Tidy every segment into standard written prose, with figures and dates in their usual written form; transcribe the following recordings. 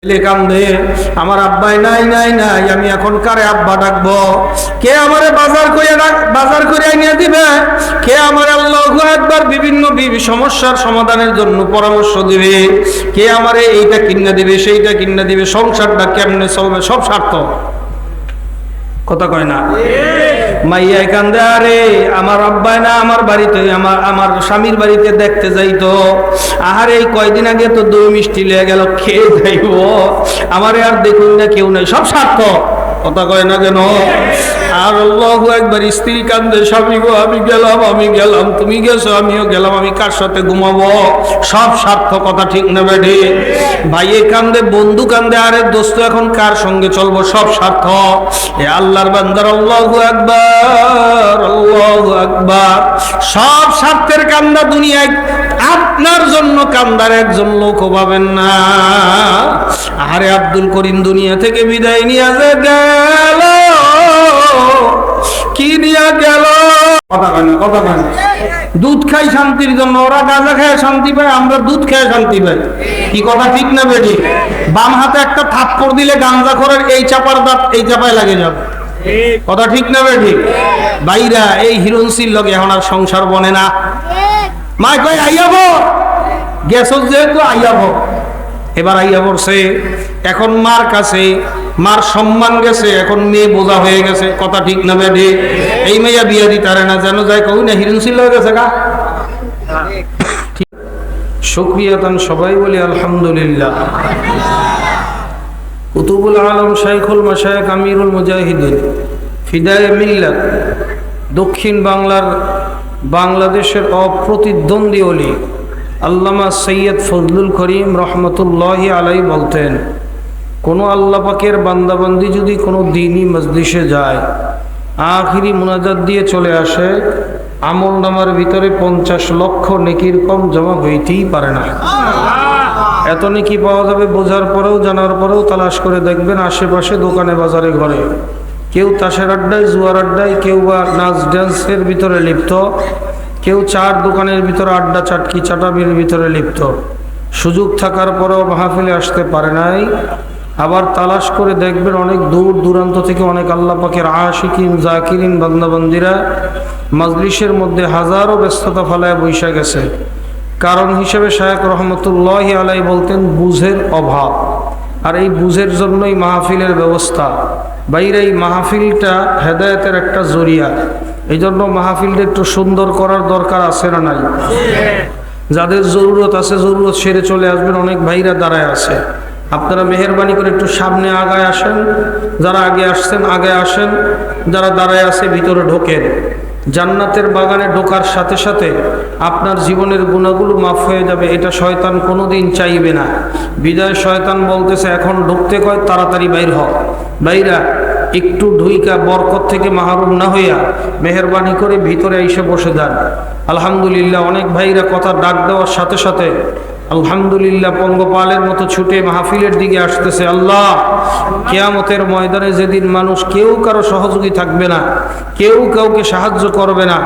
কান্দে আমার আব্বাই নাই নাই নাই, আমি এখন কারে আব্বা ডাকবো? কে আমারে বাজার করে নিয়ে দিবে? কে আমার আল্লাহু আকবার বিভিন্ন সমস্যার সমাধানের জন্য পরামর্শ দিবে? কে আমারে এইটা কিনে দিবে, সেইটা কিনে দিবে? সংসারটা কেমনে চলবে? সব স্বার্থ। কথা কয় না? মাইয়া কান্দে, আরে আমার আব্বাই না আমার বাড়িতে, আমার স্বামীর বাড়িতে দেখতে যাইতো। আহারে এই কয়দিন আগে তো দই মিষ্টি লেগে গেল, খেয়ে যাইব, আমারে আর দেখুন না কেউ নাই। সব স্বার্থ। কথা কয় না কেন? আর আল্লাহু আকবার। স্ত্রী কান্দে, স্বামী গো আমি গেলাম, তুমি গেছো, আমিও গেলাম, আমি কার সাথে ঘুমাবো? সব স্বার্থ। কথা ঠিক না বেঠি? ভাইয়ে কান্দে, বন্ধু কান্দে, আরে দোস্ত এখন কার সঙ্গে চলবো? সব স্বার্থ। এ আল্লাহর বান্দার আল্লাহু আকবার, আল্লাহু আকবার। সব স্বার্থের কান্দা দুনিয়ায়। আপনার জন্য কান্দার একজন লোক পাবেন না। আরে আব্দুল করিম দুনিয়া থেকে বিদায় নিয়ে গেল, কি নিয়ে গেল? কথা বলে দুধ খাই শান্তির জন্য, ওরা গাঁজা খেয়ে শান্তি পায়, আমরা দুধ খেয়ে শান্তি পাই। কি কথা ঠিক না বেটি? বাম হাতে একটা থাপ্পড় দিলে গাঁজা খোরের এই চাপার দাঁত এই চাপায় লাগে যাবে। কথা ঠিক না বেটি? বাইরা এই হিরণসির লগে এখন আর সংসার বনে না। মা কয় আইয়াব, গেছ যেহেতু আইয়াব। এবার আইয়া পড়ছে, এখন মার কাছে, মার সম্মান গেছে, এখন মেয়ে বোঝা হয়ে গেছে। কথা ঠিক না বেটি? এই মেয়া বিয়া দিতারে না, যেন যায় কই না হিরণসিল হয়ে গেছে গা। শুকরিয়াতান সবাই বলি আলহামদুলিল্লাহ। কুতুবুল আলম শাইখুল মাশায়েখ আমিরুল মুজাহিদিন ফিদায়ে মিল্লাত, দক্ষিণ বাংলাদেশের অপ্রতিদ্বন্দ্বী ওলি আল্লামা সৈয়দ ফজলুল করিম রহমতুল্লাহি আলাইহি বলতেন, কোনো আল্লাহ পাকের বান্দাবান্দি যদি কোনো দ্বীনি মজলিসে যায়, আখিরি মুনাজাত দিয়ে চলে আসে, আমল নামার ভিতরে 50 লক্ষ নেকির কম জমা হইতেই পারে না। এত নেকি পাওয়া যাবে বোঝার পরেও, জানার পরেও তালাশ করে দেখবেন আশেপাশে দোকানে বাজারে ঘরে কেউ তাসের আড্ডায়, জুয়ার আড্ডায়, কেউ বা নাচ ড্যান্সের ভিতরে লিপ্ত, কেউ চার দোকানের ভিতরে আড্ডা চাটকি চাটাবির ভিতরে লিপ্ত। সুযোগ থাকার পরেও মাহফিলে আসতে পারে নাই। আবার তালাশ করে দেখবেন অনেক দূর দূরান্ত থেকে অনেক আল্লাহ পাকের আশিকিন জাকিরিন বান্দাবান্দিরা মাজলিসের মধ্যে হাজারো ব্যস্ততা ফালায় বৈশা গেছে। কারণ হিসেবে শায়েখ রহমতুল্লাহি আলাইহি বলতেন, বুঝের অভাব। আর এই বুঝের জন্যই মাহফিলের ব্যবস্থা। বাইরে এই মাহফিলটা হেদায়েতের একটা জরিয়া। এই জন্য মাহফিলটা একটু সুন্দর করার দরকার আছে না নাই? যাদের জরুরত আছে জরুরত সেরে চলে আসবেন। অনেক ভাইরা দাঁড়ায় আছে, আপনারা মেহেরবানি করে একটু সামনে আগায় আসেন। যারা আগে আসছেন আগে আসেন, যারা দাঁড়ায় আছে ভিতরে ঢোকেন। জান্নাতের বাগানে ঢোকার সাথে সাথে আপনার জীবনের গুণাগুলো মাফ হয়ে যাবে, এটা শয়তান কোনোদিন চাইবে না। বিদায় শয়তান বলতেছে, এখন ঢুকতে কয় তাড়াতাড়ি বাইর হও। বাইরা একটু ঢুইকা বরকত থেকে মাহরুম না হইয়া মেহেরবানি করে ভিতরে এসে বসে যান। আলহামদুলিল্লাহ, অনেক ভাইরা কথা ডাক দেওয়ার সাথে সাথে আলহামদুলিল্লাহ পঙ্গপালের মতো ছুটে মাহফিলের দিকে আসতেছে। আল্লাহ, কিয়ামতের ময়দানে যেদিন মানুষ কেউ কারো সহযোগী থাকবে না, কেউ কাউকে সাহায্য করবে না,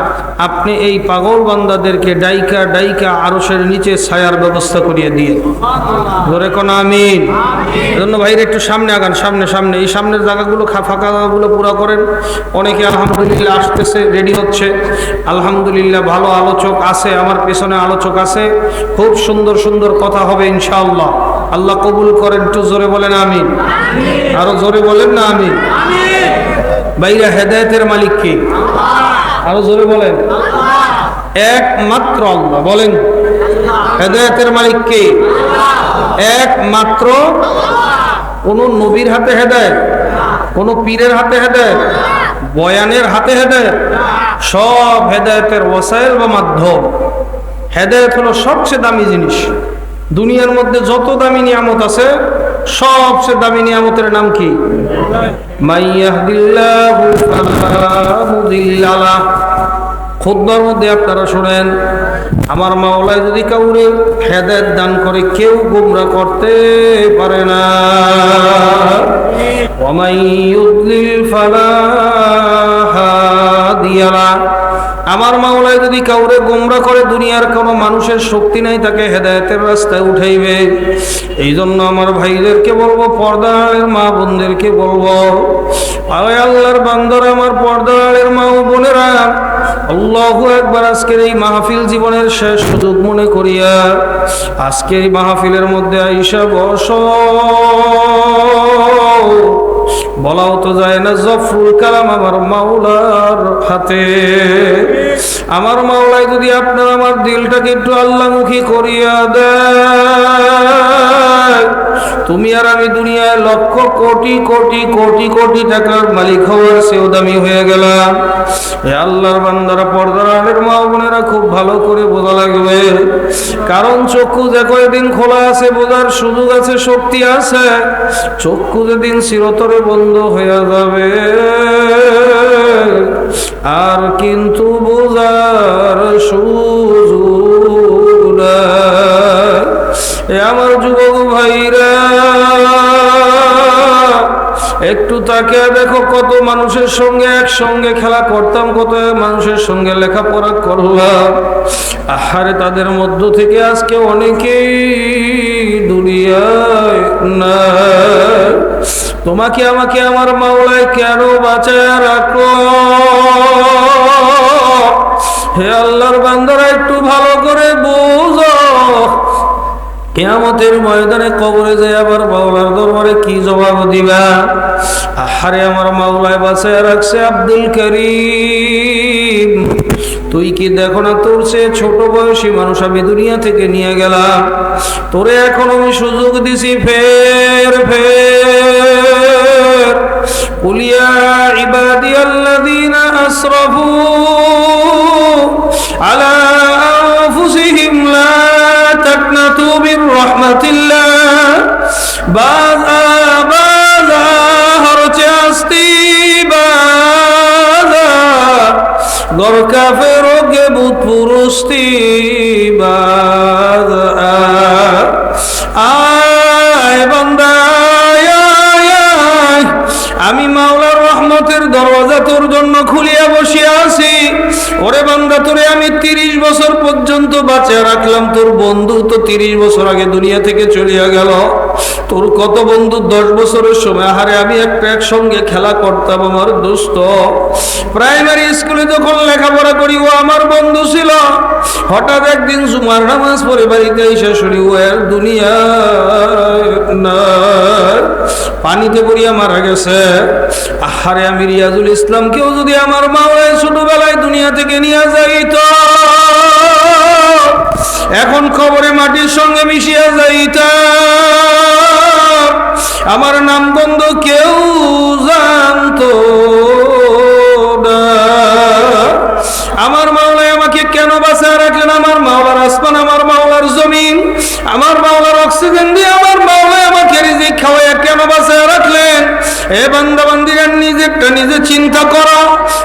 আপনি এই পাগল বান্দাদেরকে ডাইকা ডাইকা আরশের নিচে ছায়ার ব্যবস্থা করিয়ে দিয়ে ধরে কোন আমিন। এজন্য ভাইরা একটু সামনে আগান, সামনে এই সামনের জায়গাগুলো ফাঁকা জায়গাগুলো পুরো করেন। অনেকে আলহামদুলিল্লাহ আসতেছে, রেডি হচ্ছে। আলহামদুলিল্লাহ, ভালো আলোচক আছে, আমার পেছনে আলোচক আছে, খুব সুন্দর সুন্দর কথা হবে ইনশাআল্লাহ। আল্লাহ কবুল করেন। একটু জোরে বলেন আমিন। আরো জোরে বলেন না আমিন। ভাইরা, হেদায়েতের মালিক কে? আরো জোরে বলেন। একমাত্র আল্লাহ। বলেন, হেদায়েতের মালিক কে? একমাত্র। কোন নবীর হাতে হেদায়েত, কোন পীরের হাতে হেদায়েত, বয়ানের হাতে হেদায়েত? সব হেদায়েতের ওয়াসাইল বা মাধ্যম। হেদায়েত হলো সবচেয়ে দামি জিনিস। দুনিয়ার মধ্যে যত দামি নিয়ামত আছে, সবচেয়ে দামি নিয়ামতের নাম কি? মাইয়াহদিল্লাহু ফালা মুদিল্লা লাহ। খুতবার মধ্যে আপনারা শুনেন, আমার মাওলা যদি কাউরে হেদায়েত দান করে, কেউ গোমরা করতে পারে না। ওয়া মান ইউদ্লিল ফালা হাদিয়া লাহ। আমার মাওলা মাওলায় যদি কাউরে গোমরা করে, দুনিয়ার কোনো মানুষের শক্তি নাই তাকে হেদায়েতের রাস্তায় উঠাইবে। এই জন্য আমার ভাইদেরকে বলবো, পর্দার মা বোনদেরকে বলবো, আয় আল্লাহর বান্দারা, আমার পর্দার মা ও বোনেরা, আল্লাহু আকবার। আজকের এই মাহফিল জীবনের শেষ সুযোগ মনে করিয়া আজকের এই মাহফিলের মধ্যে আইসা বস। বলাও তো যায় না, জফরুল কালাম আমার মাওলার হাতে। আমার মাওলায় যদি আপনার আমার দিলটাকে একটু আল্লাহমুখী করিয়া দেয়, তুমি আর আমি দুনিয়ায় লক্ষ কোটি কোটি কোটি কোটি টাকার মালিক হওয়ার চেয়েও দামি হয়ে গেলাম। এ আল্লাহর বান্দারা, পর্দার আলের মা বোনেরা, খুব ভালো করে বোঝা লাগবে। কারণ চক্ষু যে কয়েকদিন খোলা আছে, বোঝার সুযোগ আছে, শক্তি আছে। চক্ষু যেদিন চিরতরে বন্ধ হয়ে যাবে, আর কিন্তু বোঝার সুযোগ নাই। এ আমার যুবক ভাইরা, একটু তাকে দেখো, কত মানুষের সঙ্গে একসঙ্গে খেলা করতাম, কত মানুষের সঙ্গে লেখাপড়া করলাম। আহারে, তাদের মধ্য থেকে আজকে অনেকেই দুনিয়ায় না। তোমাকে আমাকে আমার মাওলায় কেন বাঁচায় রাখো? হে আল্লাহর বান্দারা, একটু ভালো করে বুঝো, কিয়ামতের ময়দানে কবরে যায় আবার মাওলার দরবারে কি জবাব দিবা? আহারে, আমার মাওলায় বাঁচায় রাখছে আব্দুল করিম। তুই কি দেখো না, তোর সে ছোট বয়সী মানুষ আমি দুনিয়া থেকে নিয়ে গেলাম, তোরে এখন আমি সুযোগ দিছি ফের ফের। কুল ইয়া ইবাদিয়াল্লাযীনা আসরাফু আলা আনফুসিহিম লা তাকনাতু মির রাহমাতিল্লাহ, বাযা বাযা হরচে আসতি বাযা গর কাফের গে বুত পুরুস্তি বাযা। আয় বান্দা, আমি মাওলার রহমতের দরওয়াজা তোর জন্য খুলিয়া বসিয়া আছি। ওরে বান্দা, তোরে আমি 30 বছর পর্যন্ত বাঁচিয়ে রাখলাম। তোর বন্ধু তো 30 বছর আগে দুনিয়া থেকে চলিয়া গেল। তোর কত বন্ধু 10 বছরের সময়, আহারে আমি একসঙ্গে খেলা করতাম, আমার দোস্ত। প্রাইমারি স্কুলে যখন লেখাপড়া করি, ও আমার বন্ধু ছিল। হঠাৎ একদিন জুমার নামাজ পড়ে বাড়িতে এসে শুনি ও আর দুনিয়া না, পানিতে পড়িয়া মারা গেছে। আহারে, আমি রিয়াজুল ইসলামকেও যদি আমার মাওলায় ছোটবেলায় দুনিয়া থেকে নিয়ে যাইত, এখন খবরে মাটির সঙ্গে মিশিয়া যাইত, আমার নাম গন্ধ কেউ জানতো না। আমার মাওলায় আমাকে কেন বাঁচায় রাখলেন? আমার মাওলার আসমান, আমার মাওলার জমিন, আমার মাওলার অক্সিজেন দিয়ে আমার মাওলায় আমাকে রিজিক খাওয়াইয়া কেন বাঁচায় রাখলেন? এ বান্দা বান্দিরা, নিজেরটা নিজে চিন্তা করো।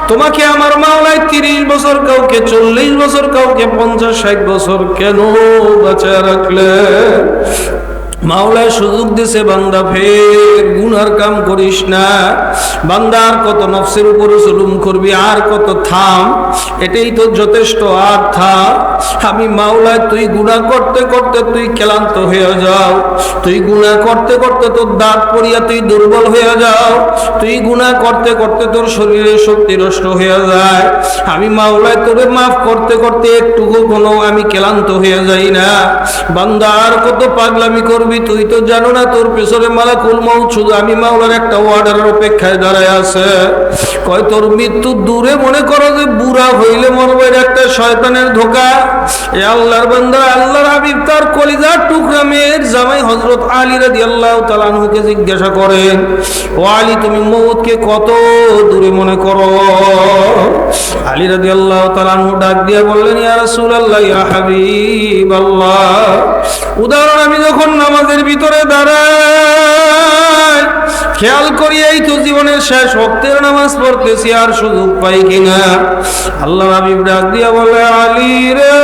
তোমাকে আমার মাওলায় 30 বছর, কাউকে 40 বছর, কাউকে 50-60 বছর কেন বাঁচায় রাখলেন? মাওলায় সুযোগ দিছে, বান্দা ফের গুনার কাম করিস না। বান্দা, আর কত নফসের উপরে জুলুম করবি, আর কত থাম, এটাই তো যথেষ্ট, আর থাম। আমি মাওলায়, তুই গুনাহ করতে করতে তুই ক্লান্ত হয়ে যাও, তুই গুনাহ করতে করতে তোর দাঁত পড়িয়া তুই দুর্বল হয়ে যাও, তুই গুনাহ করতে করতে তোর শরীরের শক্তি নষ্ট হয়ে যায়। আমি মাওলায় তোরে মাফ করতে করতে একটুকু কোনো আমি ক্লান্ত হয়ে যাই না। বান্দা, আর কত পাগলামি করবি? তুই তো জানো না, তোর পেছনে মালাকুল মউত শুধু আমি মাওলার একটা অর্ডারের অপেক্ষায় দাঁড়ায় আছে। কয় তোর মৃত্যু দূরে, মনে করো যে বুড়া হইলে মরবে, একটা শয়তানের ধোঁকা। এ আল্লাহর বান্দা, আল্লাহর হাবিব তার কলিজার টুকরা মেয়ের জামাই হযরত আলী রাদিয়াল্লাহু তাআলা আনহুকে জিজ্ঞাসা করেন, ও আলী, তুমি মউতকে কত দূরে মনে করো? আলী রাদিয়াল্লাহু তাআলা আনহু ডাক দিয়ে বললেন, ইয়া রাসূলুল্লাহ, ইয়া হাবিবাল্লাহ, উদাহরণ আমি যখন নামাজের ভিতরে দাঁড়াই, খেয়াল করি এই তো জীবনের শেষ ওয়াক্তের নামাজ পড়তেছি, আর সুযোগ পাই কিনা। আল্লাহ হাবিব ডাক দিয়া বলে, আলী রে,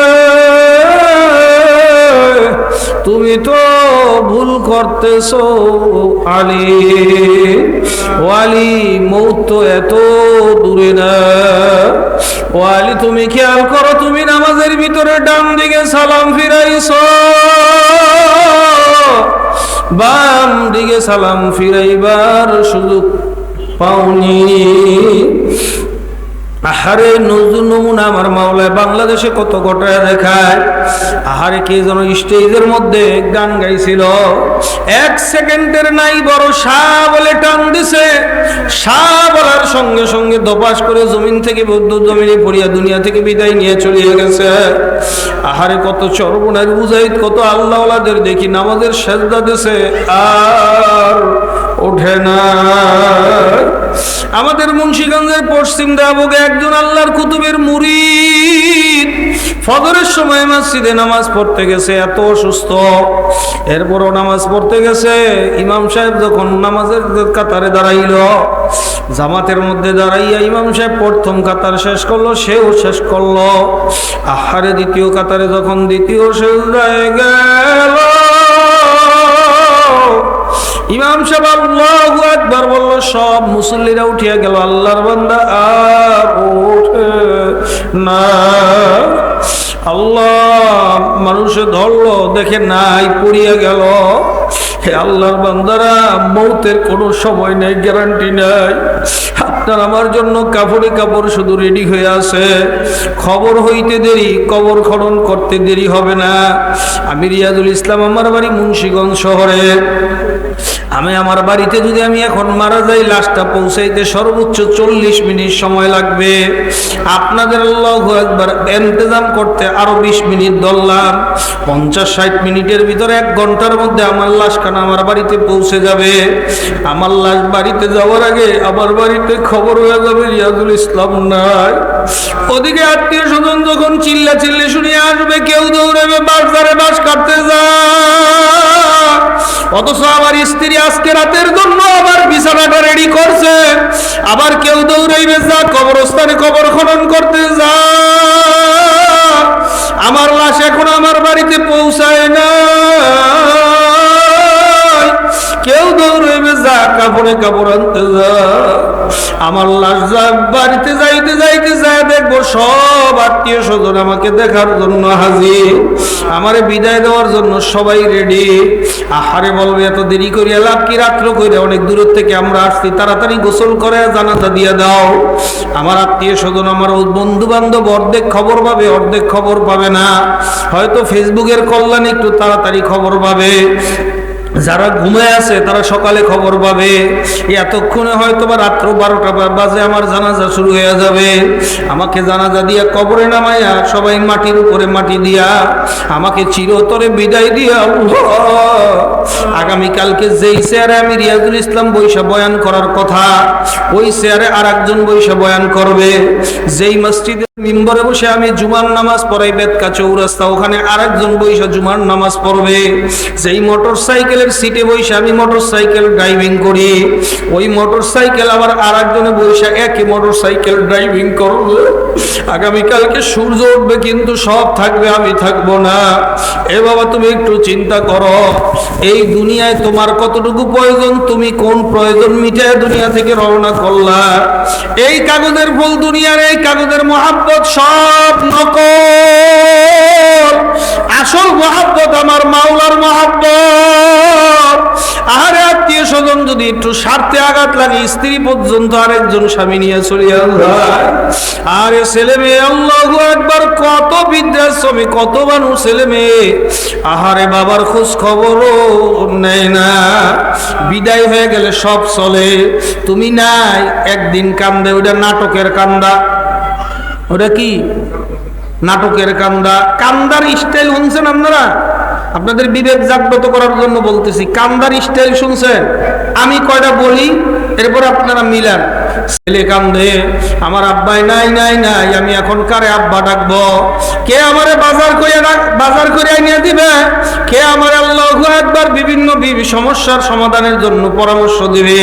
তুমি তো ভুল করতেছো আলী। ও আলী, মৌত তো এত দূরে না। ও আলী, তুমি খেয়াল করো, তুমি নামাজের ভিতরে ডান দিকে সালাম ফিরাইছো, বাম দিকে সালাম ফিরাইবার সুযোগ পাওনি। আহারে নজরুল নমুনা আমার মাওলায় বাংলাদেশে কত ঘটায় দেখায়। আহারে কে যেন স্টেজের মধ্যে গান গাইছিল, 1 সেকেন্ডের নাই বড় শাহ বলে টান দিছে, শাহ বলার সঙ্গে সঙ্গে দপাস করে জমিন থেকে বদ্ধ জমিনে পড়িয়া দুনিয়া থেকে বিদায় নিয়ে চলে গেছে। আহারে কত চরবনার বুঝাই, কত আল্লাহওয়ালাদের দেখি নামাজের সেজদা দিছে আর ওঠে না। আমাদের মুন্সিগঞ্জের পশ্চিম দেবগে একজন আল্লাহর কুতুবের মুরিদ ফজরের সময় মসজিদে নামাজ পড়তে গেছে, এত অসুস্থ, এরপরও নামাজ পড়তে গেছে। ইমাম সাহেব যখন নামাজের কাতারে দাঁড়াইল, জামাতের মধ্যে দাঁড়াইয়া ইমাম সাহেব প্রথম কাতার শেষ করলো, সেও শেষ করলো। আহারে দ্বিতীয় কাতারে যখন দ্বিতীয় সেজদায় গেল, ইমাম সাহেব আল্লাহু আকবার বলল, সব মুসল্লিরা উঠিয়া গেল, আল্লাহর বান্দা আর ওঠে না। আল্লাহ মানুষে ধরলো, দেখে নাই, পড়িয়া গেল। হে আল্লাহর বান্দারা, মৌতের কোনো সময় নেই, গ্যারান্টি নাই। আপনার আমার জন্য কাপড়ে কাপড় শুধু রেডি হয়ে আছে, খবর হইতে দেরি, কবর খনন করতে দেরি হবে না। আমি রিয়াজুল ইসলাম, আমার বাড়ি মুন্সিগঞ্জ শহরে। আমি আমার বাড়িতে যদি আমি এখন মারা যাই, লাশটা পৌঁছাইতে সর্বোচ্চ 40 মিনিট সময় লাগবে। আপনাদের আল্লাহু আকবার ইন্তজাম করতে আরো 20 মিনিট ধরলাম, 50-60 মিনিটের ভিতরে 1 ঘন্টার মধ্যে আমার লাশখানা আমার বাড়িতে পৌঁছে যাবে। আমার লাশ বাড়িতে যাওয়ার আগে আমার বাড়িতে খবর হয়ে যাবে রিয়াজুল ইসলাম নাই। ওদিকে আত্মীয় স্বজন যখন চিল্লা চিল্লি শুনিয়ে আসবে, কেউ দৌড়াবে বাজারে বাস কাটতে যায়, অথচ আমার স্ত্রী আজকে রাতের জন্য আবার বিছানাটা রেডি করছে। আবার কেউ দৌড়াইবে যা কবরস্থানে কবর খনন করতে যা, আমার লাশ এখন আমার বাড়িতে পৌঁছায় না। কেউ দৌড়াইবে যা কাপড়ে কাপড় আনতে যা, আমার লাশ যা বাড়িতে যাইতে যাইতে যায় দেখবো সব আত্মীয় স্বজন আমাকে দেখার জন্য হাজির, আমারে বিদায় দেওয়ার জন্য সবাই রেডি। আহারে বলবে, এত দেরি করিয়া লাভ কি, রাত্র করে অনেক দূরের থেকে আমরা আসছি, তাড়াতাড়ি গোসল করে জানাজা দিয়ে দাও। আমার আত্মীয় স্বজন, আমার বন্ধু বান্ধব অর্ধেক খবর পাবে, অর্ধেক খবর পাবে না। হয়তো ফেসবুকের কল্যাণে একটু তাড়াতাড়ি খবর পাবে, যারা ঘুমায় আছে তারা সকালে খবর পাবে। এতক্ষণে হয়তো বা রাত্র 12টা বাজে আমার জানাজা শুরু হয়ে যাবে। আমাকে জানাজা দিয়া কবরে নামাইয়া সবাই মাটির উপরে মাটি দিয়া আমাকে চিরতরে বিদায় দিয়া, আগামীকালকে যেই চেয়ারে আমি রিয়াজুল ইসলাম বৈশা বয়ান করার কথা, ওই চেয়ারে আর একজন বৈশা বয়ান করবে। যেই মসজিদে মিম্বরে বসে আমি জুমার নামাজ পড়াই বেদকা চৌরাস্তা, ওখানে আরেকজন বৈশা জুমার নামাজ পড়বে। যেই মোটর সাইকেলের সিটে বসে আমি মোটর সাইকেল ড্রাইভিং করি, ওই মোটর সাইকেল আবার আরেকজনে বসে একই মোটর সাইকেল ড্রাইভিং করবে। আগামীকালকে সূর্য উঠবে, কিন্তু সব থাকবে, আমি থাকবো না। এ বাবা, তুমি একটু চিন্তা করো, এই দুনিয়ায় তোমার কতটুকু প্রয়োজন, তুমি কোন প্রয়োজন মিটায় দুনিয়া থেকে রওনা করলা। এই কাগজের ফুল দুনিয়ার, এই কাগজের মহাব্বত সব নকল, আসল মহাব্বত আমার মাওলার মহাব্বত। আরে আত্মীয় স্বজন যদি একটু স্বার্থে আঘাত লাগে, স্ত্রী পর্যন্ত আরেকজন স্বামী নিয়ে চলে যায়। আরে ছেলে মেয়ে, আল্লাহু আকবার, কত বৃদ্ধাশ্রমে কত মানুষ ছেলে মেয়ে, আহারে বাবার খোঁজ খবরও নেয় না। বিদায় হয়ে গেলে সব চলে, তুমি নাই, একদিন কান্দে, ওটা নাটকের কান্দা। ওটা কি নাটকের কান্দা? কান্দার স্টাইল শুনছেন আপনারা? আপনাদের বিবেক জাগ্রত করার জন্য বলতেছি, কান্দার স্টাইল শুনছেন? আমি কয়টা বলি, এরপর আপনারা মিলান। ছেলে কান্দে, আমার আব্বাই নাই নাই নাই, আমি এখন কারে আব্বা ডাকবো? কে আমারে বাজার করে নিয়ে দিবে? কে আমার আল্লাহু আকবার বিভিন্ন সমস্যার সমাধানের জন্য পরামর্শ দিবে?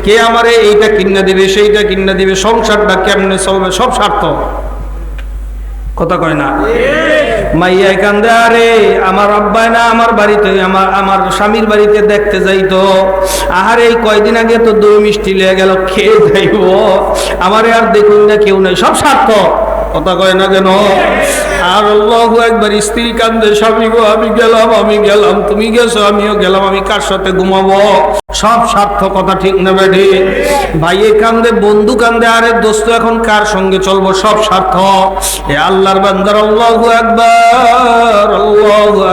কে আমারে এইটা কিনে দিবে, সেইটা কিনে দিবে? সংসারটা কেমনে চলবে? সব স্বার্থ, কথা কয় না। মাইয়া কান্দে, আরে আমার আব্বাই না আমার বাড়িতে আমার স্বামীর বাড়িতে দেখতে যাইতো, আহারে এই কয়দিন আগে তো দই মিষ্টি লেগে গেল, খেয়ে যাইব, আমারে আর দেখুন না কেউ নাই, সব স্বার্থ। কথা কয় না কেন? আর আল্লাহু আকবার, স্ত্রী কান্দে, স্বামী গো আমি গেলাম, তুমি গেছো আমিও গেলাম, আমি কার সাথে ঘুমাবো? সব স্বার্থ। কথা ঠিক না বেঠি? ভাইয়ে কান্দে, বন্ধু কান্দে, আরে দোস্ত এখন কার সঙ্গে চলবো? সব স্বার্থ। এ আল্লাহর বান্দার আল্লাহু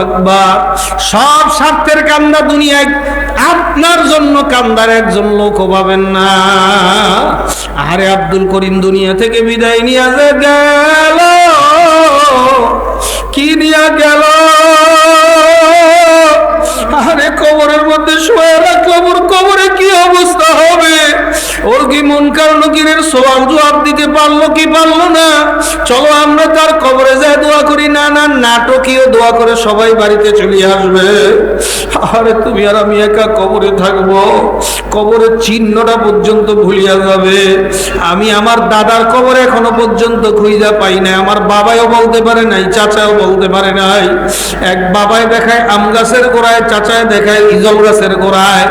আকবার, সব স্বার্থের কান্দা দুনিয়ায়। আপনার জন্য কান্দার একজন লোক পাবেন না। আরে আব্দুল করিম দুনিয়া থেকে বিদায় নিয়ে গেল, কি নিয়ে গেল? আরে কবরের মধ্যে শুয়ে রাখলো, কবরে কি অবস্থা হবে? ওর কি মুনকার নকিরের সওয়াল জবাব দিতে পারলো কি পারলো না? চলো আমরা তার কবরে যাই দোয়া করি। না না, নাটকীয় দোয়া করে সবাই বাড়িতে চলে আসবে। আরে তুমি আর আমি একা কবরে থাকবো, কবরের চিহ্নটা পর্যন্ত ভুলিয়া যাবে। আমি আমার দাদার কবর এখনো পর্যন্ত খুঁজে পাই নাই, আমার বাবাও বলতে পারে নাই, চাচাও বলতে পারে নাই। এক বাবাই দেখায় আম গাছের গোড়ায়, চাচায় দেখায় ইজল গাছের গোড়ায়।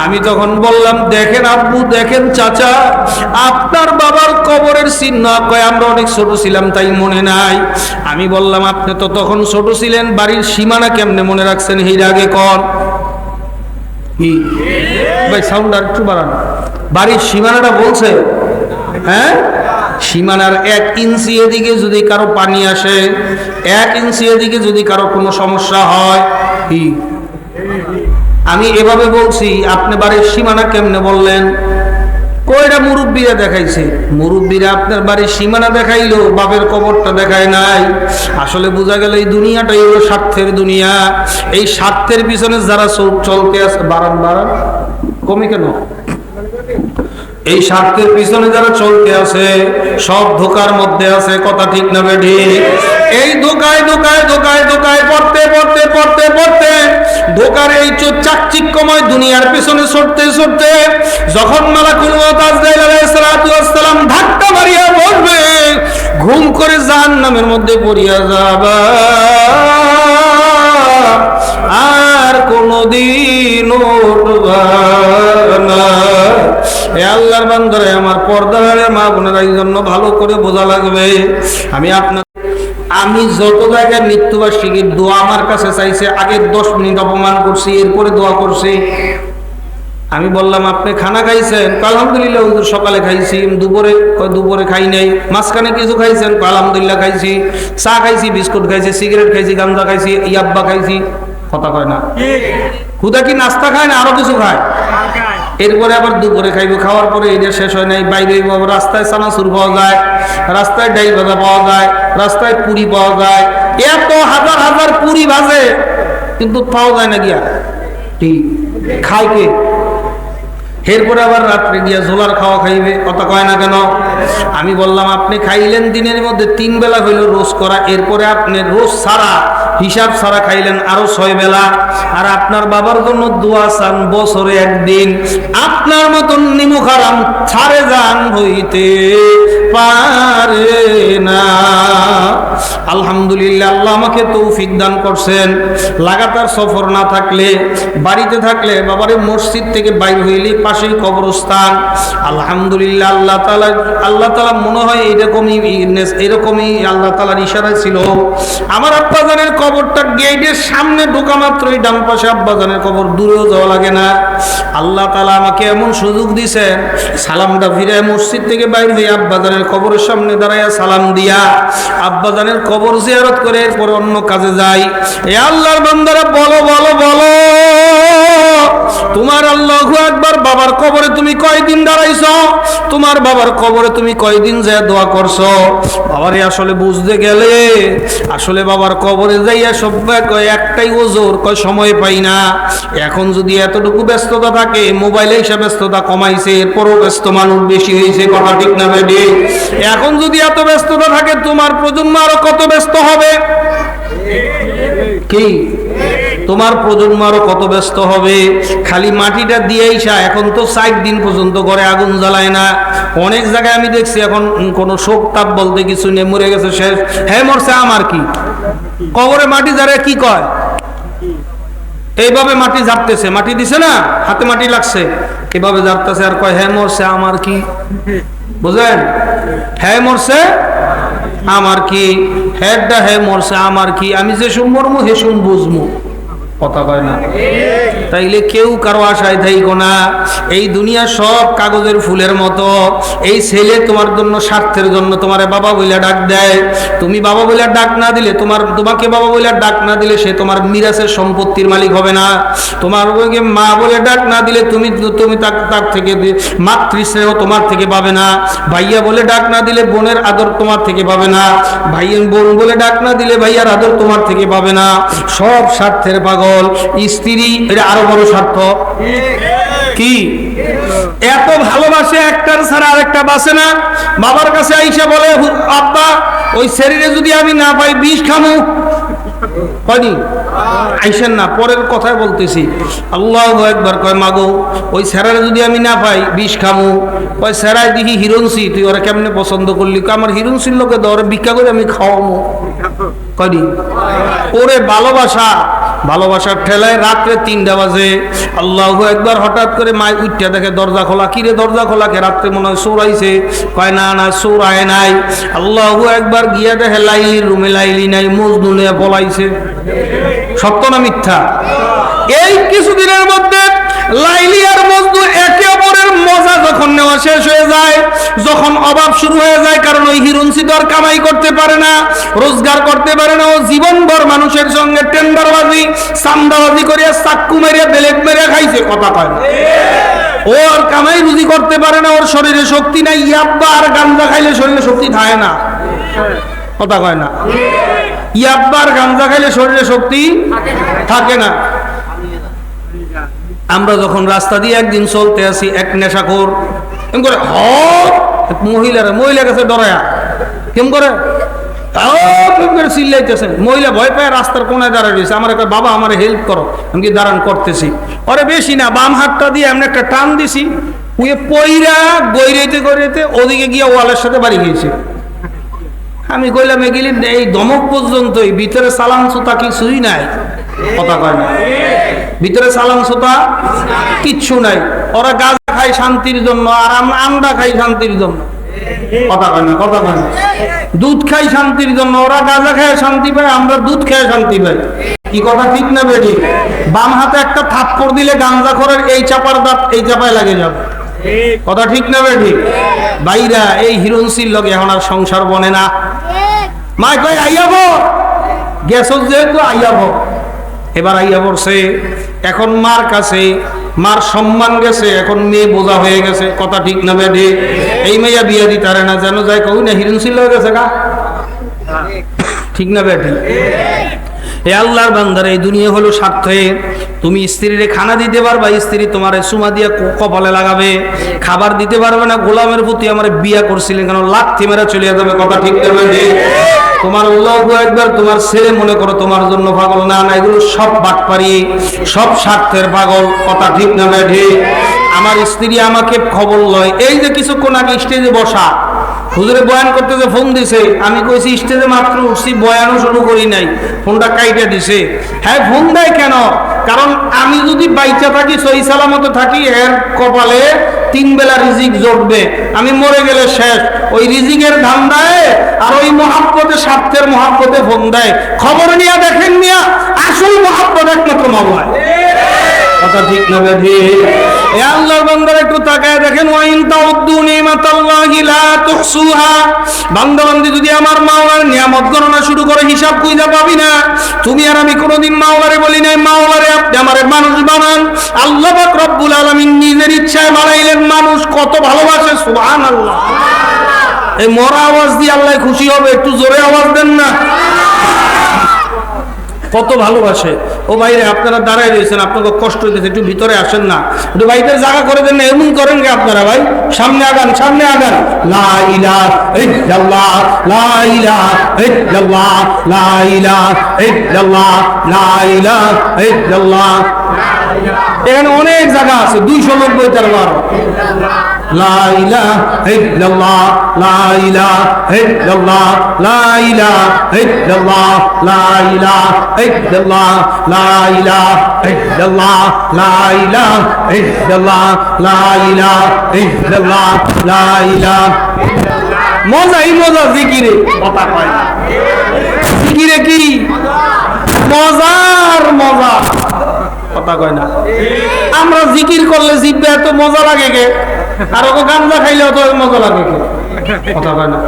আমি তখন বললাম, দেখেন আব্বু, দেখেন চাচা, আপনার বাবার কবরের চিহ্ন। কয় আমরা অনেক ছোট ছিলাম তাই মনে নাই। আমি বললাম, আপনি তো তখন ছোট ছিলেন, বাড়ির সীমানা কেমনে মনে রাখছেন? এর আগে কন ভাই, সাউন্ড আর একটু বাড়ান। বাড়ির সীমানাটা বলছে, হ্যাঁ, সীমানার 1 ইঞ্চি এদিকে যদি কারো পানি আসে, 1 ইঞ্চি এদিকে যদি কারো কোনো সমস্যা হয়, কি আমি এভাবে বলছি, আপনি বাড়ির সীমানা কেমনে বললেন? কয়টা মুরব্বীরা দেখাইছে, মুরব্বীরা আপনার বাড়ির সীমানা দেখাইলো, বাপের কবরটা দেখায় নাই। আসলে বোঝা গেল এই দুনিয়াটাই হলো স্বার্থের দুনিয়া। এই স্বার্থের পিছনে যারা চলতে আছে, বারবার কমে কেন? এই স্বার্থের পিছনে যারা চলতে আছে সব ধোকার মধ্যে আছে। কথা ঠিক না বেঠি? এই ধোকায় পড়তে ধোকার এই চাকচিক্যময় দুনিয়ার পিছনে ছুটতে যখন মালাকুল মউত আজরাইল আলাইহিস সালাতু ওয়াস সালাম ধাক্কা মারিয়া বসবে, ঘুম করে জাহান্নামের মধ্যে পড়িয়া যাবা, আর কোনদিন উঠবা না। এ আল্লাহর বান্দারে, আমার পর্দার মা বোনেরা, এই জন্য ভালো করে বোঝা লাগবে। আমি যত জায়গায় মৃত্যুবার্ষিকীর দোয়া আমার কাছে চাইছে, আগে 10 মিনিট অপমান করছি, এরপরে দোয়া করছি। আমি বললাম, আপনি খানা খাইছেন? আলহামদুলিল্লাহ হুজুর, সকালে খাইছি। দুপুরে খাই নাই। মাঝখানে কিছু খাইছেন? আলহামদুলিল্লাহ খাইছি। চা খাইছি, বিস্কুট খাইছি, সিগারেট খাইছি, গাঁজা খাইছি, ইয়াব্বা খাইছি। কথা কয় না? খুদা কি নাস্তা খায় না আরো কিছু খায়? এরপরে আবার দুপুরে খাইব, খাওয়ার পরে এটা শেষ হয় নাই, বাইরে রাস্তায় চানাচুর পাওয়া যায়, রাস্তায় ডাইল ভাজা পাওয়া যায়, রাস্তায় পুরি পাওয়া যায়, এত হাজার হাজার পুরি ভাজে, কিন্তু পাওয়া যায় না গিয়া, ঠিক খায় কে? এরপরে আবার রাত্রে গিয়া ঝোলার খাওয়া খাইবে। কথা কয় না কেন? আমি বললাম, আপনি খাইলেন দিনের মধ্যে 3 বেলা হইল রোজ করা, এরপরে আপনি রোজ ছাড়া, হিসাব ছাড়া খাইলেন আরো 6 বেলা, আর আপনার বাবার জন্য দোয়া চান বছরে 1 দিন। আপনার মতন নিমুখ হারাম ছাড়ে যান হইতে পারে না। আলহামদুলিল্লাহ, আল্লাহ আমাকে তৌফিক দান করছেন। লাগাতার সফর না থাকলে, বাড়িতে থাকলে, বাবারে মসজিদ থেকে বাইর হইলে পাশেই কবরস্থান। আলহামদুলিল্লাহ, আল্লাহ তাআলা মনে হয় এরকমই আল্লাহ তাআলার ইশারায় ছিল। আমার আব্বাজানের কবরটা গেটের সামনে ঢোকা মাত্রই ডান পাশে আব্বাজানের কবর, দূরেও যাওয়া লাগে না। আল্লাহ তাআলা আমাকে এমন সুযোগ দিয়েছেন, সালামটা ফিরে মসজিদ থেকে বাইর হয়ে আব্বাজানের কবরের সামনে দাঁড়াইয়া সালাম দিয়া আব্বাজানের কবর জিয়ারত করে এরপর অন্য কাজে যাই। এ আল্লাহর বান্দারা, বলো বলো বলো, তোমার আল্লাহু আকবার বাবার কবরে তুমি কয়দিন দাঁড়াইছো? তোমার বাবার কবরে তুমি কয়দিন যায় দোয়া করছো? বাবারে আসলে বুঝতে গেলে, আসলে বাবার কবরে যাইয়া সব একটাই ওজোর, কয় সময় পাই না। এখন যদি এতটুকু ব্যস্ততা থাকে, মোবাইলে এসে ব্যস্ততা কমাইছে, এরপরও ব্যস্ত মানুষ বেশি হয়েছে। কথা ঠিক না বেডি? এখন যদি এত ব্যস্ততা থাকে, তোমার প্রজন্ম আরো কত ব্যস্ত হবে? কি তোমার প্রজন্ম আরো কত ব্যস্ত হবে? খালি মাটিটা দিয়েই এখন তো 60 দিন পর্যন্ত ঘরে আগুন জ্বালায় না। অনেক জায়গায় আমি দেখছি এখন কোনো শোক তাপ বলতে কিছু নেই, মরে গেছে শেষ, হ্যাঁ মরছে, আমার কি? কবরে মাটি ঝাড়ে কি কয়? এইভাবে মাটি ঝাড়তেছে, মাটি দিছে না, হাতে মাটি লাগছে, এভাবে ঝাড়তেছে আর কয় হ্যাঁ মরছে আমার কি। বুঝলেন? হ্যাঁ মরছে আমার কি, হ্যাঁ হ্যাঁ মরছে আমার কি, আমি যে শুন মরমু হে শুন বুঝমু। কথা কয় না? তাইলে কেউ কারো আশায় থাইকো না। এই দুনিয়া সব কাগজের ফুলের মতো। এই ছেলে তোমার জন্য স্বার্থের জন্য তোমারে বাবা বইলা ডাক দেয়, তুমি বাবা বইলা ডাক না দিলে, তোমাকে বাবা বইলা ডাক না দিলে সে তোমার মিরাসের সম্পত্তির মালিক হবে না। তোমার মা বলে ডাক না দিলে তুমি তার থেকে মাতৃস্নেহ তোমার থেকে পাবে না। ভাইয়া বলে ডাক না দিলে বোনের আদর তোমার থেকে পাবে না। বোন বলে ডাক না দিলে ভাইয়ার আদর তোমার থেকে পাবে না। সব স্বার্থের পাগল। স্ত্রী এটা আরো বড় স্বার্থ। কি এত ভালোবাসে, একটার ছাড়া আরেকটা বাসে না। বাবার কাছে আইসা বলে আব্বা ওই শরীরে যদি আমি না পাই বিষ খামু। হয়নি? আইসেন না, পরের কথায় বলতেছি। আল্লাহু আকবার কয় মাগো ওই সেরারে যদি আমি না পাই বিষ খামু। কয় সেরাই দেখি হিরণসি, তুই ওরা কেমনে পছন্দ করলি? আমার হিরণসির লোকে দরে ভিক্ষা করে আমি খাওয়ামো। কয়নি? ওরে ভালোবাসা, ভালোবাসার ঠেলায় রাত্রে 3টা বাজে। আল্লাহু আকবার, হঠাৎ করে মা উঠতে দেখে দরজা খোলা। কিরে দরজা খোলা কে? রাত্রে মনে হয় চোর আইছে। কয় না না চোর আয় নাই। আল্লাহু আকবার, গিয়া দেখে লাইলির রুমে লাইলি নাই, মজনু নিয়ে পলাইছে। সত্য না মিথ্যা? এই কিছুদিনের মধ্যে লাইলি আর মজনু একে অপরের মজা যখন নেওয়া শেষ হয়ে যায়, যখন অভাব শুরু হয়ে যায়, কারণ ওই হিরণসি তো আর কামাই করতে পারে না, রোজগার করতে পারে না। ও জীবনভর মানুষের সঙ্গে টেন্ডারবাজি চান্দাবাজি করিয়া চাক্কু মেরিয়া বেলেট মেরিয়া খাইছে। কথা কয় না? ও আর কামাই রুজি করতে পারে না, ওর শরীরে শক্তি নাই। ইয়াব্বা আর গাঞ্জা খাইলে শরীরে শক্তি থাকে না। কথা কয় না? ইয়াব্বা আর গাঞ্জা খাইলে শরীরে শক্তি থাকে না। আমরা যখন রাস্তা দিয়ে একদিন চলতে আসি, এক নেশাখোর কেমন করে মহিলার কাছে ডরায়া কেমন করে চিল্লাইতেছে। মহিলা ভয় পায় রাস্তার কোনায় দাঁড়ায় রয়েছে। আমার একটা বাবা আমার হেল্প করো, আমি কি দাঁড়ান করতেছি। ওরে বেশি না, বাম হাতটা দিয়ে এমন একটা টান দিছি, উয়ে পইরা গৈরাইতে গৈরাইতে ওদিকে গিয়ে ওয়ালের সাথে বাড়ি গিয়েছে। আমি কইলাম এগুলি এই দমক পর্যন্তই, ভিতরে সালাম সুতা কিছুই নাই। কথা কয় না? ভিতরে সালাম সুতা কিচ্ছু নাই। ওরা গাঁজা খায় শান্তির জন্য, আর আমরা আন্ডা খাই শান্তির জন্য। কথা কয় না? কথা কয় না? দুধ খাই শান্তির জন্য, ওরা গাঁজা খায় শান্তি পায়, আমরা দুধ খেয়ে শান্তি পাই। কি কথা ঠিক না বেটি? বাম হাতে একটা থাপ্পড় দিলে গাঁজা খোরের এই চাপার দাঁত এই চাপায় লাগে যাবে। কথা ঠিক না বেটি? বাইরা এই হিরণসির লগে এখন আর সংসার বনে না। মা কয় আইয়াব গ্যাস যেহেতু আইয়াব, এবার আইয়া পড়ছে। এখন মার কাছে মার সম্মান গেছে, এখন মেয়ে বোঝা হয়ে গেছে। কথা ঠিক না বেটি? এই মেয়া বিয়া দিতারে না, যেন যাই কই না হিরণসির লগে গেছে গা। ঠিক না বেটি? এ আল্লাহর বান্দার, এই দুনিয়া হলো স্বার্থে। তুমি স্ত্রীরে খানা দিতে পারবা, স্ত্রী তোমার সুমা দিয়া কপালে লাগাবে। খাবার দিতে পারবে না, গোলামের প্রতি আমার বিয়া করছিলেন কেন লাথি মেরা চলে যাবে। কথা ঠিক না বেটি? তোমার আল্লাহু আকবার, তোমার ছেলে মনে করো তোমার জন্য পাগল না, না এগুলো সব বাটপারি, সব স্বার্থের পাগল। কথা ঠিক না বেটি? আমার স্ত্রী আমাকে খবর লয়, এই যে কিছুক্ষণ আগে স্টেজে বসা হুজুরে বয়ান করতে যে ফোন দিছে, আমি কইছি স্টেজে মাত্র উঠছি, বয়ানও শুরু করি নাই, ফোনটা কাইটা দিছে। হ্যাঁ ফোন দেয় কেন? কারণ আমি যদি বাইচা থাকি, সহি সালামতে থাকি, এর কপালে 3 বেলা রিজিক জুটবে। আমি মরে গেলে শেষ। ওই রিজিকের ধান্দায় আর ওই মহাব্বতে, স্বার্থের মহাব্বতে ফোন দেয়। খবর নিয়ে দেখেন মিয়া, আসল মহাব্বত একমাত্র মাওলা। কথা ঠিক না বেঠি? এ আল্লাহর বান্দারা একটু তাকায় দেখেন, ওয়াইন তাউদ্দু নিমাতাল্লাহি লা তুহসুহা। বান্দা বান্দি যদি আমার মাওলার নিয়ামত গণনা শুরু করে, হিসাব কইরা পাবি না। তুমি আর আমি কোনোদিন মাওলারে বলি নাই মাওলারে আপনি আমারে মানুষ বানান। আল্লাহ পাক রব্বুল আলামিন নিজের ইচ্ছায় বানাইলেন মানুষ। কত ভালোবাসে, সুবহানাল্লাহ। এই মরা আওয়াজ দিয়ে আল্লাহ খুশি হবে, একটু জোরে আওয়াজ দেন না। কত ভালোবাসে। ও ভাইরে আপনারা দাঁড়ায় রয়েছেন, আপনাকে কষ্ট হইতেছে, একটু ভিতরে আসেন না, একটু ভাইদের জায়গা করে দেন না। এমন করেন কি আপনারা? ভাই সামনে আগান, সামনে আগান। লা ইলাহা ইল্লাল্লাহ, লা ইলাহা ইল্লাল্লাহ, লা ইলাহা ইল্লাল্লাহ, লা ইলাহা ইল্লাল্লাহ। এখানে অনেক জায়গা আছে, 290 তার 12। লা ইলাহা ইল্লাল্লাহ লা ইলাহা ইল্লাল্লাহ লা ইলাহা ইল্লাল্লাহ লা ইলাহা ইল্লাল্লাহ লা ইলাহা ইল্লাল্লাহ লা ইলাহা ইল্লাল্লাহ লা ইলাহা ইল্লাল্লাহ লা ইলাহা মজাই মজা জিকিরে কথা কয় না জিকিরে কি মজার মজা কথা কয় না আমরা জিকির করলে জিব্বে এত মজা লাগে কে আর ওকে গাঞ্জা খাইলে অত মজা লাগে কে কথা কয় না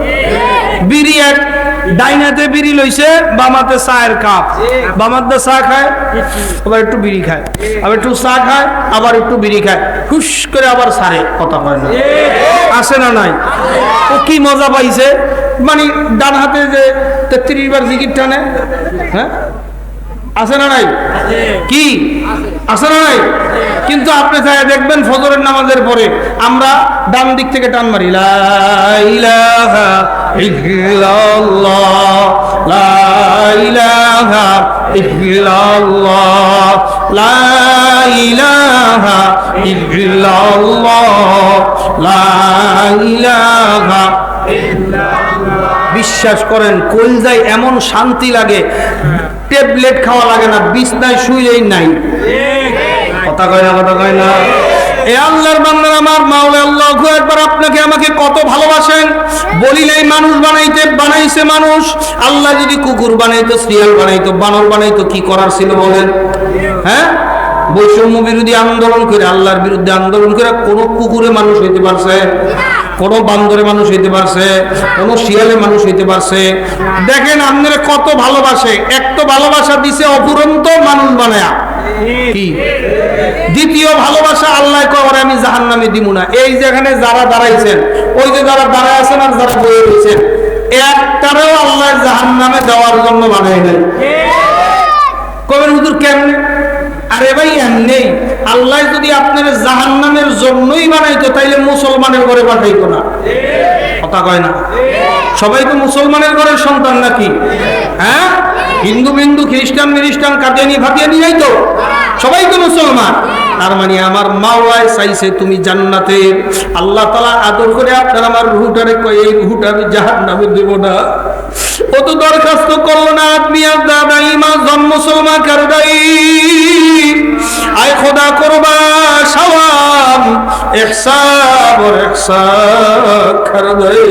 বিড়ি এক ডাইনাতে বিড়ি লইছে বামাতে চায়ের কাপ বামাতে চা খায় আবার একটু বিড়ি খায় আবার একটু চা খায় আবার একটু বিড়ি খায় হুস করে আবার সারে কথা কয় না আসে না নাই ও কি মজা পাইছে মানে ডান হাতে যে 33 বার জিকির টানে হ্যাঁ আছে না নাই কি আছে না নাই কিন্তু আপনি চাই দেখবেন ফজরের নামাজের পরে আমরা ডান দিক থেকে টান মারি লা ইলাহা ইল্লাল্লাহ লা ইলাহা ইল্লাল্লাহ লা ইলাহা ইল্লাল্লাহ লা ইলাহা ইল্লাল্লাহ বিশ্বাস করেন কলজায় এমন শান্তি লাগে ট্যাবলেট খাওয়া লাগে না বিছনায় শুইলেই নাই কথা কয় না কথা কয় না এ আল্লাহর বান্দারা আমার মাওলা আল্লাহু আকবার আপনাকে আমাকে কত ভালোবাসেন বলিলেই মানুষ বানাইছে মানুষ আল্লাহ যদি কুকুর বানাইতো শিয়াল বানাইতো বানর বানাইতো কি করার ছিল বলেন হ্যাঁ বৈষম্য বিরোধী আন্দোলন করে আল্লাহর বিরুদ্ধে আন্দোলন করে কোন কুকুরে মানুষ হইতে পারছে কোন বান্দরে মানুষ হইতে পারছে কোন শিয়ালে মানুষ হইতে পারছে দেখেন আপনারা কত ভালোবাসে এক তো ভালোবাসা দিছে অপুরন্ত মানুষ বানায়া কি দ্বিতীয় ভালোবাসা আল্লাহ কয় আমি জাহান্নামে দিব না এই যেখানে যারা দাঁড়াইছেন ওই যে যারা দাঁড়ায় আছেন আর যারা বসে রয়েছেন একটারও আল্লাহ জাহান্নামে দেওয়ার জন্য বানায় নাই কবের হুজুর কেমনে আরে ভাই এমনি আল্লাহ যদি আপনার জাহান্নামের জন্যই বানাইতো তাইলে মুসলমানের ঘরে পাঠাইতো না কথা কয় না সবাই তো মুসলমানের ঘরের সন্তান নাকি হ্যাঁ হিন্দু বিন্দু খ্রিস্টান কাদিয়ানি ফাতিয়ানি যাইতো সবাই তো মুসলমান তার মানে আমার মাওলায় চাইছে তুমি জান্নাতে আল্লাহ তাআলা আদর করে আপনার আমার রুহটারে কয় এই রুহটা আমি জাহান্নামে দেব না ও তো দরখাস্ত করলো না আপনি আর দাদা ইমা জন্ম মুসলমান করদাই আয় খোদা করবা সওয়াব ইহসাব আর ইহসাব করদাই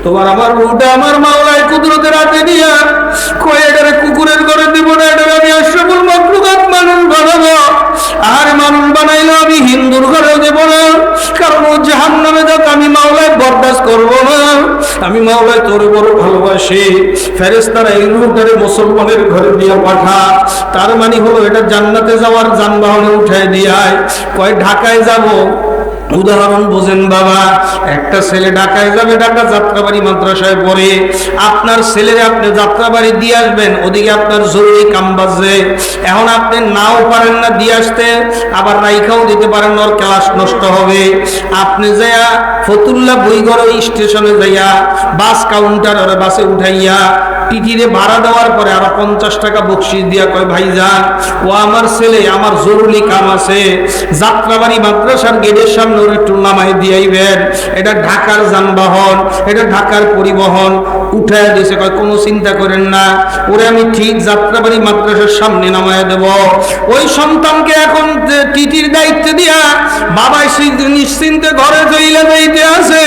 তোমার আমার রুহটা আমার মাওলায় কুদরতের হাতে দিয়া কয় এটারে কুকুরের ঘরে দিব না এটারে আমি আশরাফুল মাখলুকাত মানুষ বানাবো আর মানুষ বানাইলে আমি হিন্দুর ঘরেও দেব না কারণ ও জাহান্নামে যাক আমি মাওলায় বরদাস্ত করব না আমি মাওলায় তোর বড় ভালোবাসি ফেরেশতারা এই রূপটারে মুসলমানের ঘরে দিয়া পাঠা তার মানে হলো এটা জান্নাতে যাওয়ার যানবাহনে উঠায় দিয়ায় কয় ঢাকায় যাব উদাহরণ বোঝেন বাবা একটা ছেলে ঢাকায় যাবে ঢাকা যাত্রাবাড়ি মাদ্রাসায় পড়ে আপনার ছেলেরে আপনি যাত্রাবাড়ি দিয়ে আসবেন ওদিকে আপনার জরুরি কাম বাজে এখন আপনি নাও পারেন না দিয়ে আসতে আবার রাইখাও দিতে পারেন ওর ক্লাস নষ্ট হবে আপনি যাইয়া ফতুল্লাহ বইঘর স্টেশনে যাইয়া বাস কাউন্টার ওরা বাসে উঠাইয়া টিটিরে ভাড়া দেওয়ার পরে আরো 50 টাকা বকশিশ দিয়া কয় ভাইজান ও আমার ছেলে আমার জরুরি কাম আছে যাত্রাবাড়ি মাদ্রাসার গেটের সামনে ওর একটু নামাই দিয়াইবেন এটা ঢাকার যানবাহন এটা ঢাকার পরিবহন উঠায় দিয়েছে কয় কোনো চিন্তা করেন না ওরে আমি ঠিক যাত্রাবাড়ি মাদ্রাসার সামনে নামাই দেব ওই সন্তানকে এখন টিটির দায়িত্ব দিয়া বাবাই নিশ্চিন্তে ঘরে চইলা যাইতে আছে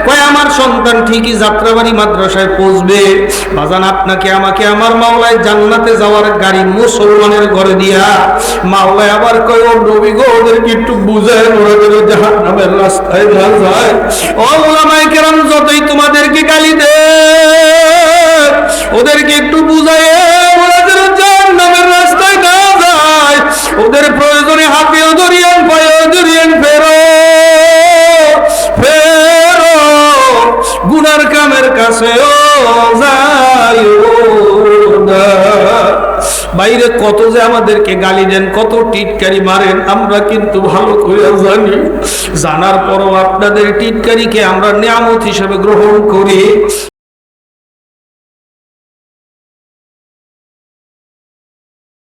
কয় আমার সন্তান ঠিকই যাত্রাবাড়ি মাদ্রাসায় পৌঁছবে বাজান আপনাকে আমাকে আমার মাওলায় জান্নাতে যাওয়ার গাড়ি মুসলমানের ঘরে দিয়া মাওলায় আবার কয় ও নবী গো ওদেরকে একটু বুঝায় ওরা যেন জাহান্নামের রাস্তায় না যায় ও উলামায়ে কেরাম যতই তোমাদেরকে গালি দে ওদেরকে একটু বুঝায় ওরা যেন জাহান্নামের রাস্তায় না যায় ওদের প্রয়োজনে হাতেও ধরিয়েন পায়েও ধরিয়েন ফেরো গুনার কামের কাছেও যায় বাইরে কত যে আমাদেরকে গালি দেন কত টিটকারি মারেন আমরা কিন্তু ভালো করে জানি জানার পরও আপনাদের টিটকারিকে আমরা নিয়ামত হিসেবে গ্রহণ করি